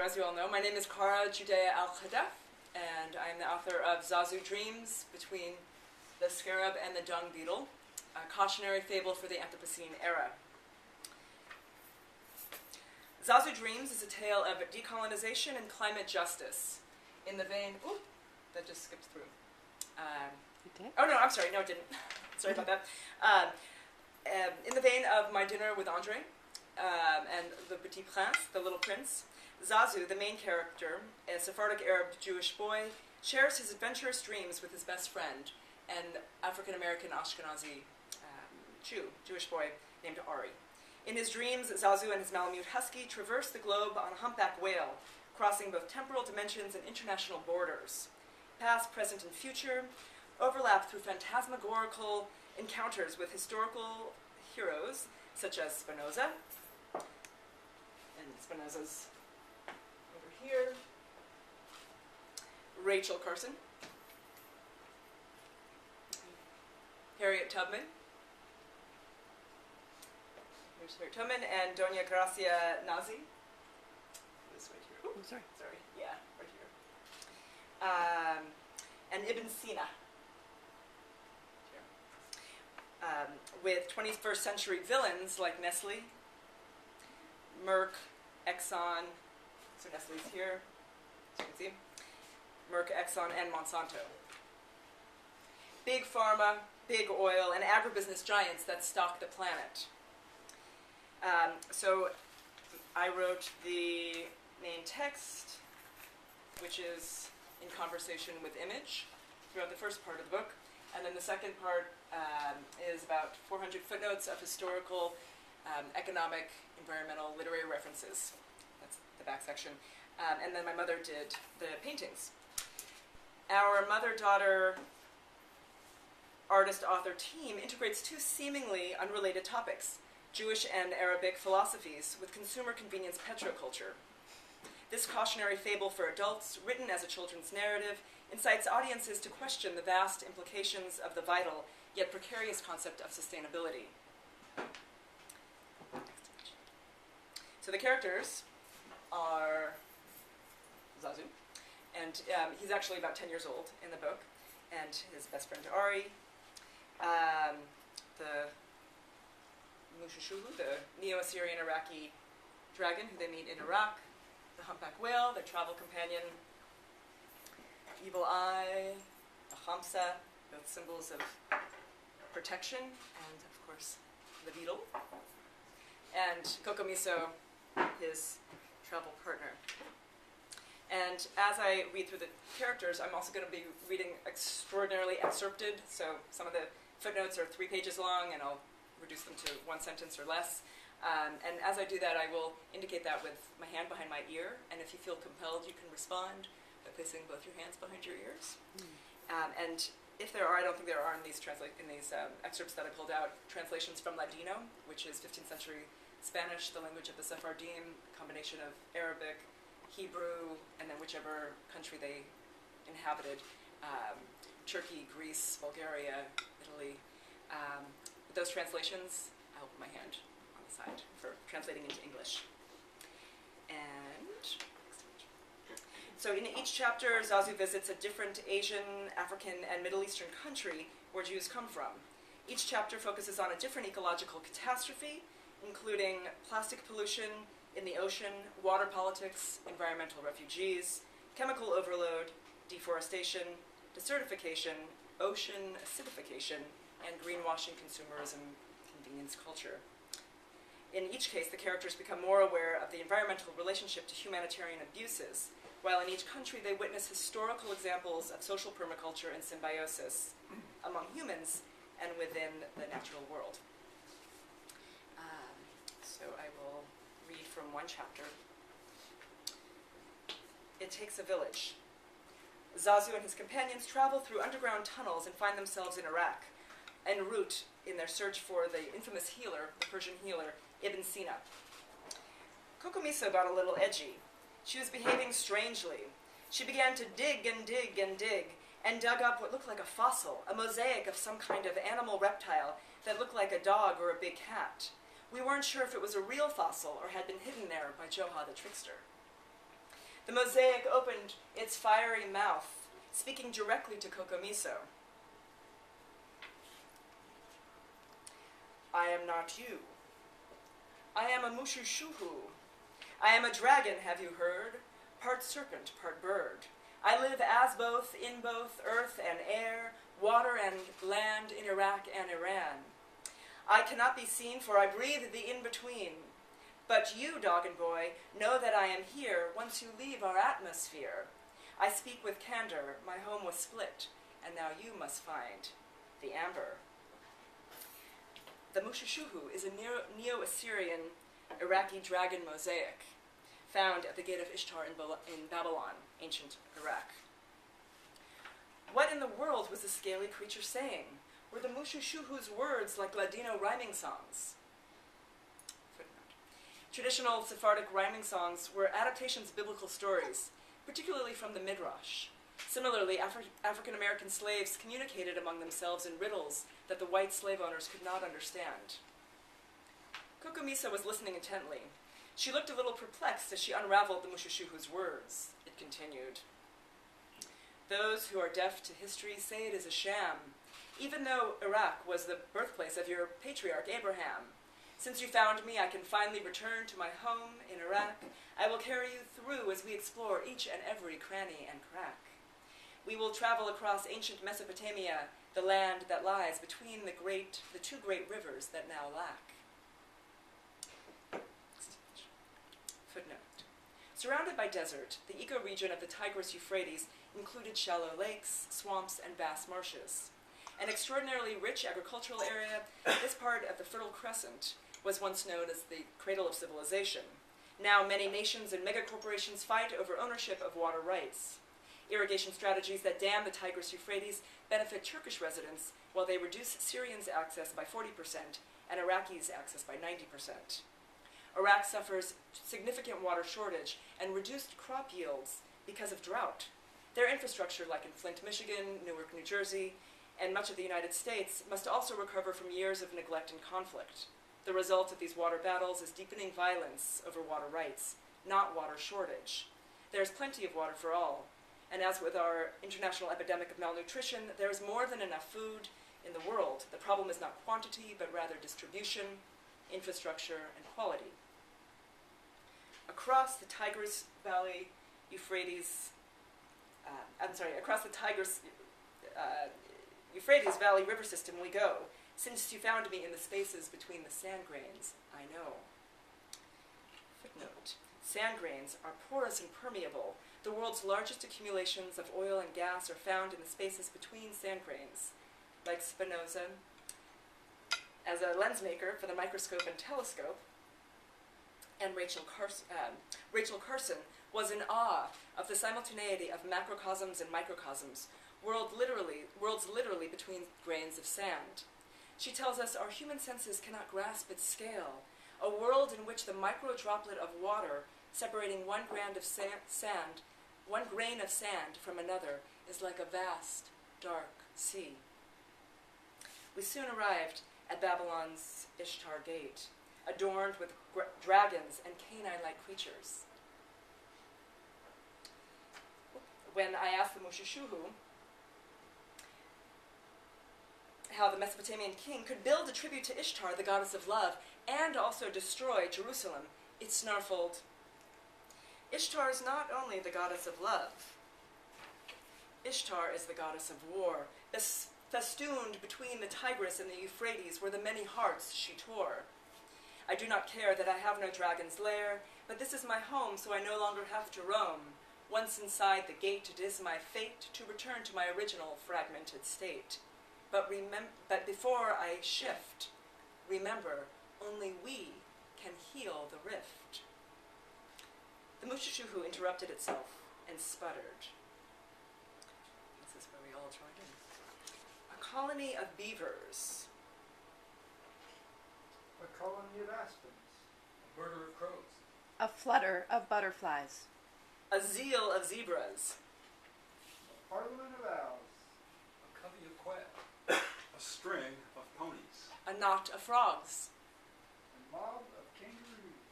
So as you all know, my name is Kara Judea Al-Khadaf, and I'm the author of Zazu Dreams, Between the Scarab and the Dung Beetle, a cautionary fable for the Anthropocene era. Zazu Dreams is a tale of decolonization and climate justice in the vein... Ooh, that just skipped through. It did? Oh, no, I'm sorry. No, it didn't. Sorry about that. In the vein of My Dinner with Andre and Le Petit Prince, The Little Prince, Zazu, the main character, a Sephardic Arab Jewish boy, shares his adventurous dreams with his best friend, an African-American Ashkenazi Jewish boy named Ari. In his dreams, Zazu and his Malamute husky traverse the globe on a humpback whale, crossing both temporal dimensions and international borders. Past, present, and future overlap through phantasmagorical encounters with historical heroes such as Spinoza, and Spinoza's over here, Rachel Carson, Harriet Tubman, here's Harriet Tubman, and Doña Gracia Nazi. This right here. Oh, sorry. Sorry, yeah, right here. And Ibn Sina. With 21st century villains like Nestle, Merck, Exxon, so Nestle's here, as you can see, Merck, Exxon, and Monsanto. Big pharma, big oil, and agribusiness giants that stock the planet. So I wrote the main text, which is in conversation with image throughout the first part of the book. And then the second part is about 400 footnotes of historical, economic, environmental, literary references. That's the back section. And then my mother did the paintings. Our mother-daughter artist-author team integrates two seemingly unrelated topics, Jewish and Arabic philosophies with consumer convenience petroculture. This cautionary fable for adults, written as a children's narrative, incites audiences to question the vast implications of the vital, yet precarious concept of sustainability. So the characters are Zazu, and he's actually about 10 years old in the book, and his best friend Ari, the Mushushulu, the Neo-Assyrian Iraqi dragon who they meet in Iraq, the humpback whale, their travel companion, evil eye, a hamsa, both symbols of protection, and of course the beetle, and Kokomiso, his travel partner. And as I read through the characters, I'm also going to be reading extraordinarily excerpted, so some of the footnotes are 3 pages long, and I'll reduce them to 1 sentence or less. And as I do that, I will indicate that with my hand behind my ear, and if you feel compelled, you can respond by placing both your hands behind your ears. And if there are, I don't think there are in these excerpts that I pulled out, translations from Ladino, which is 15th century Spanish, the language of the Sephardim, combination of Arabic, Hebrew, and then whichever country they inhabited, Turkey, Greece, Bulgaria, Italy. Those translations, I'll put my hand on the side for translating into English. And so in each chapter, Zazu visits a different Asian, African, and Middle Eastern country where Jews come from. Each chapter focuses on a different ecological catastrophe, including plastic pollution in the ocean, water politics, environmental refugees, chemical overload, deforestation, desertification, ocean acidification, and greenwashing consumerism, convenience culture. In each case, the characters become more aware of the environmental relationship to humanitarian abuses, while in each country they witness historical examples of social permaculture and symbiosis among humans and within the natural world. So I will read from one chapter. It takes a village. Zazu and his companions travel through underground tunnels and find themselves in Iraq, en route in their search for the infamous healer, the Persian healer, Ibn Sina. Kokomiso got a little edgy. She was behaving strangely. She began to dig and dig and dig, and dug up what looked like a fossil, a mosaic of some kind of animal reptile that looked like a dog or a big cat. We weren't sure if it was a real fossil or had been hidden there by Joha the trickster. The mosaic opened its fiery mouth, speaking directly to Kokomiso. I am not you. I am a Mushushuhu. I am a dragon, have you heard? Part serpent, part bird. I live as both, in both earth and air, water and land in Iraq and Iran. I cannot be seen, for I breathe the in-between. But you, dog and boy, know that I am here once you leave our atmosphere. I speak with candor, my home was split, and now you must find the amber. The Mushushuhu is a Neo-Assyrian Iraqi dragon mosaic found at the Gate of Ishtar in Babylon, ancient Iraq. What in the world was the scaly creature saying? Were the Mushushuhu's words like Ladino rhyming songs? Footnote. Traditional Sephardic rhyming songs were adaptations of biblical stories, particularly from the Midrash. Similarly, African-American slaves communicated among themselves in riddles that the white slave owners could not understand. Kokomiso was listening intently. She looked a little perplexed as she unraveled the Mushushuhu's words. It continued. Those who are deaf to history say it is a sham, even though Iraq was the birthplace of your patriarch Abraham. Since you found me, I can finally return to my home in Iraq. I will carry you through as we explore each and every cranny and crack. We will travel across ancient Mesopotamia, the land that lies between the two great rivers that now lack. Footnote. Surrounded by desert, the ecoregion of the Tigris-Euphrates included shallow lakes, swamps, and vast marshes. An extraordinarily rich agricultural area, this part of the Fertile Crescent was once known as the cradle of civilization. Now many nations and megacorporations fight over ownership of water rights. Irrigation strategies that dam the Tigris-Euphrates benefit Turkish residents, while they reduce Syrians' access by 40% and Iraqis' access by 90%. Iraq suffers significant water shortage and reduced crop yields because of drought. Their infrastructure, like in Flint, Michigan, Newark, New Jersey, and much of the United States, must also recover from years of neglect and conflict. The result of these water battles is deepening violence over water rights, not water shortage. There is plenty of water for all, and as with our international epidemic of malnutrition, there is more than enough food in the world. The problem is not quantity, but rather distribution, infrastructure, and quality. Across the Tigris Valley Euphrates Valley river system we go, since you found me in the spaces between the sand grains, I know. Footnote. Sand grains are porous and permeable. The world's largest accumulations of oil and gas are found in the spaces between sand grains. Like Spinoza, as a lens maker for the microscope and telescope, and Rachel Carson was in awe of the simultaneity of macrocosms and microcosms, worlds literally between grains of sand. She tells us our human senses cannot grasp its scale, a world in which the micro droplet of water separating one grain of sand from another is like a vast, dark sea. We soon arrived at Babylon's Ishtar Gate, adorned with dragons and canine-like creatures. When I asked the Mushushuhu how the Mesopotamian king could build a tribute to Ishtar, the goddess of love, and also destroy Jerusalem, it snarfled, Ishtar is not only the goddess of love. Ishtar is the goddess of war, festooned between the Tigris and the Euphrates were the many hearts she tore. I do not care that I have no dragon's lair, but this is my home, so I no longer have to roam. Once inside the gate, it is my fate to return to my original fragmented state. But before I shift, remember, only we can heal the rift. The Mushushuhu interrupted itself and sputtered. This is where we all joined in. A colony of beavers. A colony of aspens. A murder of crows. A flutter of butterflies. A zeal of zebras. A parliament of owls. A covey of quail. A string of ponies. A knot of frogs. A mob of kangaroos.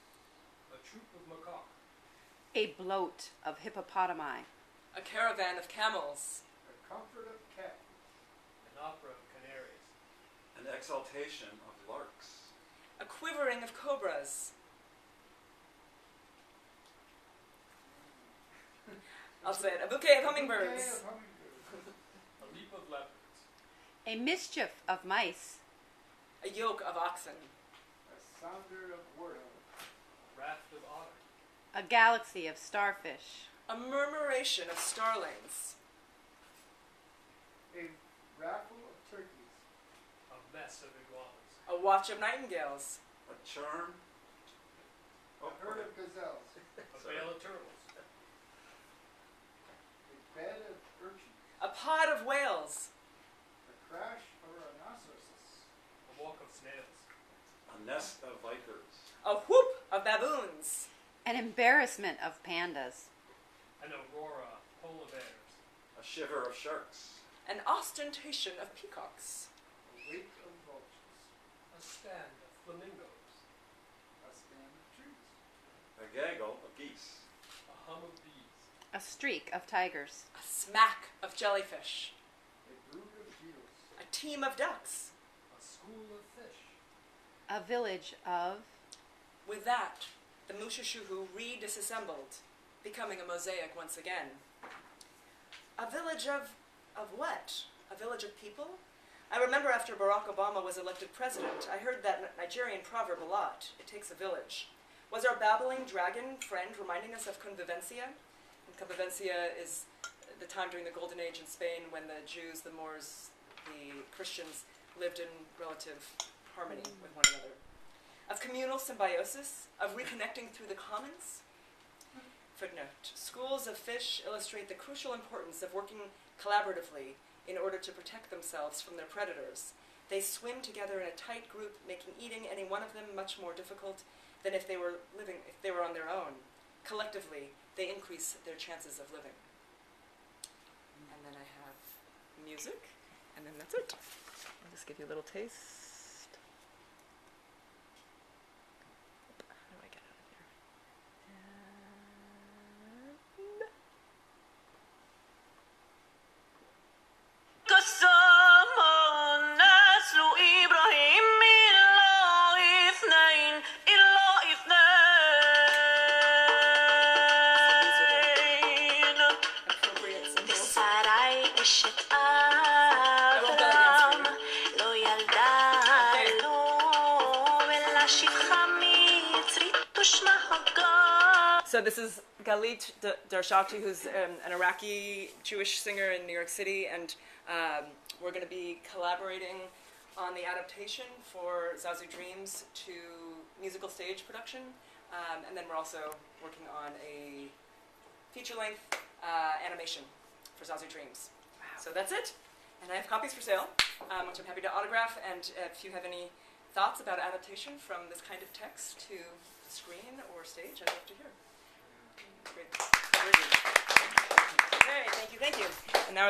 A troop of macaques. A bloat of hippopotami. A caravan of camels. A comfort of cat. An opera of canaries. An exaltation of larks. A quivering of cobras. I'll say it. A bouquet of hummingbirds. Bouquet of hummingbirds. A leap of leopards. A mischief of mice. A yoke of oxen. A sounder of warthog. A raft of otter. A galaxy of starfish. A murmuration of starlings. A raffle of turkeys. A mess of iguanas. A watch of nightingales. A churn. A herd of gazelles. A bale of turtles. A bed of urchins. A pod of whales. A crash of rhinoceroses. A walk of snails. A nest of vipers. A whoop of baboons. An embarrassment of pandas. An aurora of polar bears. A shiver of sharks. An ostentation of peacocks. A wake of vultures. A stand of flamingos. A stand of trees. A gaggle of geese. A hum of bees. A streak of tigers. A smack of jellyfish. A brood of beetles. A team of ducks. A school of fish. A village of... With that, the Mushashuhu re-disassembled, becoming a mosaic once again. A village of what? A village of people? I remember after Barack Obama was elected president, I heard that Nigerian proverb a lot. It takes a village. Was our babbling dragon friend reminding us of convivencia? And convivencia is the time during the Golden Age in Spain when the Jews, the Moors, the Christians lived in relative harmony with one another. Of communal symbiosis, of reconnecting through the commons. Footnote. Schools of fish illustrate the crucial importance of working collaboratively in order to protect themselves from their predators. They swim together in a tight group, making eating any one of them much more difficult than if they were on their own. Collectively, they increase their chances of living. And then I have music, and then that's it. I'll just give you a little taste. How do I get out of here? Appropriate symbols. So this is Galit Darshati, who's an Iraqi Jewish singer in New York City, and we're going to be collaborating on the adaptation for Zazu Dreams to musical stage production, and then we're also working on a feature-length animation for Zazu Dreams. Wow. So that's it, and I have copies for sale, which I'm happy to autograph, and if you have any thoughts about adaptation from this kind of text to screen or stage, I'd love to hear. Great. Okay, thank you. And now